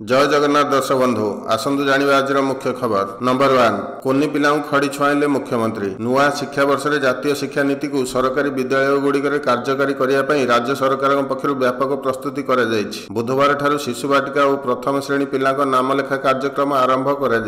जय जगन्नाथ दर्शक बंधु आसतु जानिबा आज मुख्य खबर नंबर 1 कोनी पिलाऊ खड़ी छुआइले मुख्यमंत्री नुआ शिक्षा वर्ष में जातीय शिक्षा नीति को सरकारी विद्यालय गुड़िक कार्यकारी करने राज्य सरकार पक्षर व्यापक प्रस्तुति कर बुधवार ठारू शिशु बाटिका और प्रथम श्रेणी पिला नाम लेखा कार्यक्रम आरंभ कर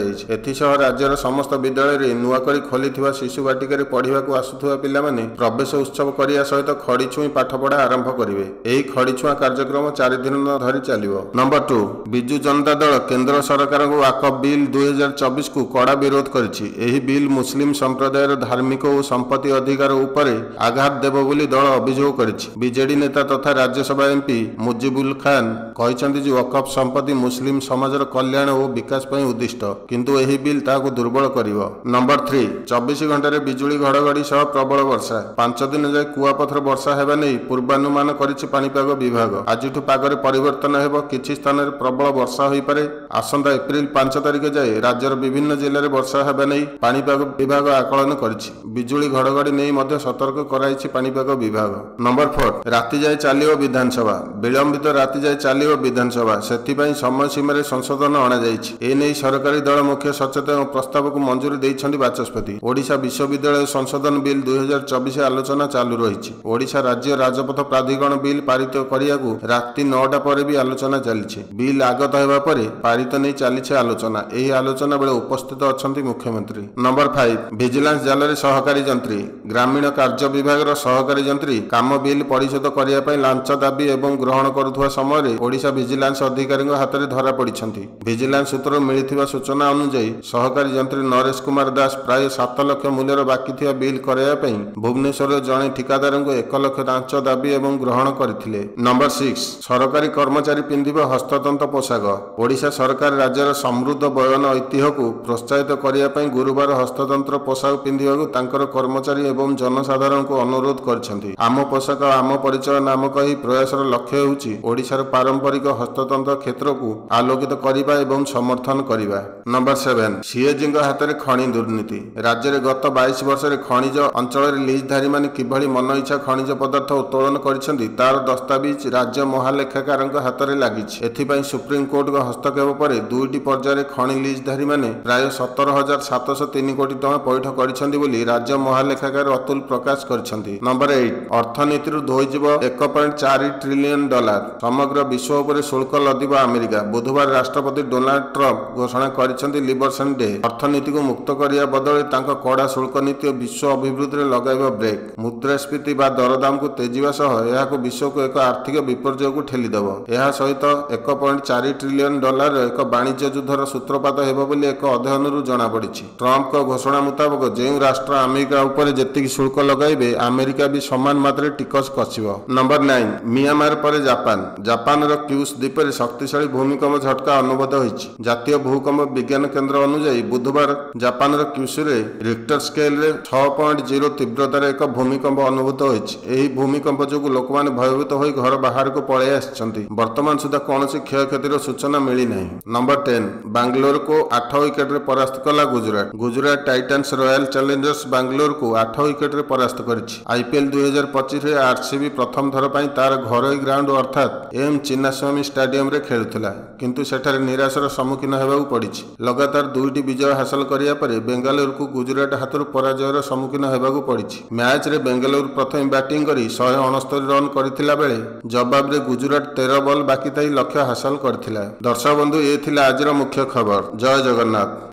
राज्यर समस्त विद्यालय में नुआक खोली शिशु बाटिका पढ़ा आसुवा पाने प्रवेश उत्सव करने सहित खड़ी छुई पाठपढ़ा आरंभ करेंगे यही खड़ी छुआ कार्यक्रम 4 दिन धरी चलो। नंबर 2 बिजु जनता दल केंद्र सरकार को वाकफ बिल 2024 को कड़ा विरोध करिछि। एही बिल मुस्लिम संप्रदायर धार्मिक और संपत्ति अधिकार उपरे आघात देव बोली दल अभियोग करिछि। बीजेडी नेता तथा राज्यसभा एमपी मुजिबुल खान कहते जे वकफ संपत्ति मुस्लिम समाजर कल्याण और विकास पर उद्दिष्ट किंतु एही बिल ताकू दुर्बल करिवो। नंबर 3 24 घंटे बिजुली घड़घड़ी सह प्रबल वर्षा 5 दिन जाए कुआपथर वर्षा हेबा नहीं पूर्वानुमान करिछि पानीपाग विभाग। आजिठु पागरे परिवर्तन हेबो किछि स्थान रे प्रबल वर्षा हो पारे। आसंता एप्रिल 5 तारिख जाए राज्यर विभिन्न जिले में वर्षा हेबा नहीं पानीपाग विभाग आकलन करिछि। बिजुली घड़घड़ी नहीं मध्य सतर्क कराइछि पानीपाग विभाग। नंबर 4 राति जाए चलियो विधानसभा विलंबित राति जाए चलियो विधानसभा सेथिपई समय सीमा संशोधन अणा जाइछि। एने सरकारी दल मुख्य सचेतन प्रस्ताव को मंजूरी देइछन्ति बाचस्पति। ओडिशा विश्वविद्यालय संशोधन बिल 2024 आलोचना चालू रही। ओडिशा राज्य राजपथ प्राधिकरण बिल पारित करियाकू राति 9टा पर भी आलोचना चली। बिल आगत होगा पर पारित नहीं चली आलोचना। यही आलोचना बेले उपस्थित अच्छा मुख्यमंत्री। नंबर 5 विजिलेंस जाल सहकारी जंत्री ग्रामीण कार्य विभाग सहकारी जंत्री काम बिल परिशोध करने लांच दाबी एवं ग्रहण करुवा समय ओडिशा विजिलेंस अधिकारी हाथ में धरा पड़ती। विजिलेंस सूत्र मिलता सूचना अनुଯାयी सहकारी जंत्री नरेश कुमार दास प्राय 7 लाख मूल्यर बाकी थी बिल करने भुवनेश्वर जड़े ठिकादार को 1 लाख लांच दाबी एवं ग्रहण करते। नंबर 6 सरकारी कर्मचारी पिंधिब हस्ततंत्र पोशाक ओडिशा सरकार राज्यर समृद्ध बयन ऐतिह्य को प्रोत्साहित करने गुरुवार हस्ततंत्र पोशाक पिंधिबा कर्मचारी एवं जनसाधारण को अनुरोध करछन्ति। आम पोशाक आम परिचय नामक ही प्रयासर लक्ष्य होउछि ओडिशार पारंपरिक हस्ततंत्र क्षेत्र को आलोकित करिबा एवं समर्थन करिबा। नंबर 7 सीएजी हाथ में खनि दुर्नीति राज्य में गत 22 वर्ष में खनिज अंचल लीजधारी माने किभली मन इच्छा खनिज पदार्थ उत्तोलन करिसेंति तार दस्तावेज राज्य महालेखाकार हाथ में लागिछि। एथिपई सुप्रीम कोर्ट का हस्तक्षेप पर 2टी पर्यायर खनि लीजधारी माने प्राय 17,703 कोटी टଙ୍କା पैठ करिसेंति बोली राज्य महालेखाकार अतुल प्रकाश करिसेंति। नंबर 8 अर्थनीति धोईजिव 1.4 ट्रिलियन डॉलर समग्र विश्व उपर शुल्क लदिब अमेरिका। बुधवार राष्ट्रपति डोनाल्ड ट्रंप घोषणा करिसेंति लिबरेशन डे अर्थनीति को मुक्त करिया बदले तांका कड़ा शुल्क नीति विश्व अभिवृद्धि लगाइबा ब्रेक मुद्रास्फीति बा दरदाम को तेजिबा सह एहाको विश्व को एक आर्थिक विपर्यय को ठेलीदेव। यह सहित 1.4 ट्रिलियन डॉलर एक वाणिज्य युद्धर सूत्रपात हेब बोली एक अध्ययन जना पड़ी। ट्रंप का घोषणा मुताबक जो राष्ट्र अमेरिका उपर जेतिकी शुल्क लगाइबे अमेरिका भी समान मात्रा टिकस कसिब। नंबर 9 मियांमार पर जापान क्यूस द्वीप में शक्तिशाली भूमिकंप झटका अनुभूत होइछि। जातीय भूकंप विज्ञान केन्द्र अनुसार बुधवार जापान क्यूस रिक्टर स्केल 6.0 तीव्रतार एक भूमिकंप अनुभूत होइछि। एही भूमिकंप जोगु लोक माने भयभीत होई घर बाहर को पळे आछिसंती। वर्तमान सुधा कौनसी क्षयक्षतिर सूचना मिली नहीं। नंबर 10 बांग्लोर को 8 विकेट रे परास्त कला Gujarat titans royal Challengers Bangalore को 8 विकेट रे परास्त करिछि। आईपीएल 2025 रे आरसीबी प्रथम थर पई तार घरोई ग्राउंड अर्थात एम चिन्नास्वामी स्टेडियम रे खेलुथिला किंतु सेठारे निराशार सम्मुखीन हेबाकू पड़िछि। लगातार 2टी विजय हासिल करिया परे बेंगालुरु को गुजरात हाथर पराजयर सम्मुखीन हेबाकू पड़िछि। मैच रे बेंगालुरु प्रथम बैटिंग करी 169 रन करथिला बेले जवाब रे गुजरात 13 बॉल बाकी थाई लक्ष्य हासिल करथिला। दर्शक बंधु ये थिला आजर मुख्य खबर। जय जगन्नाथ।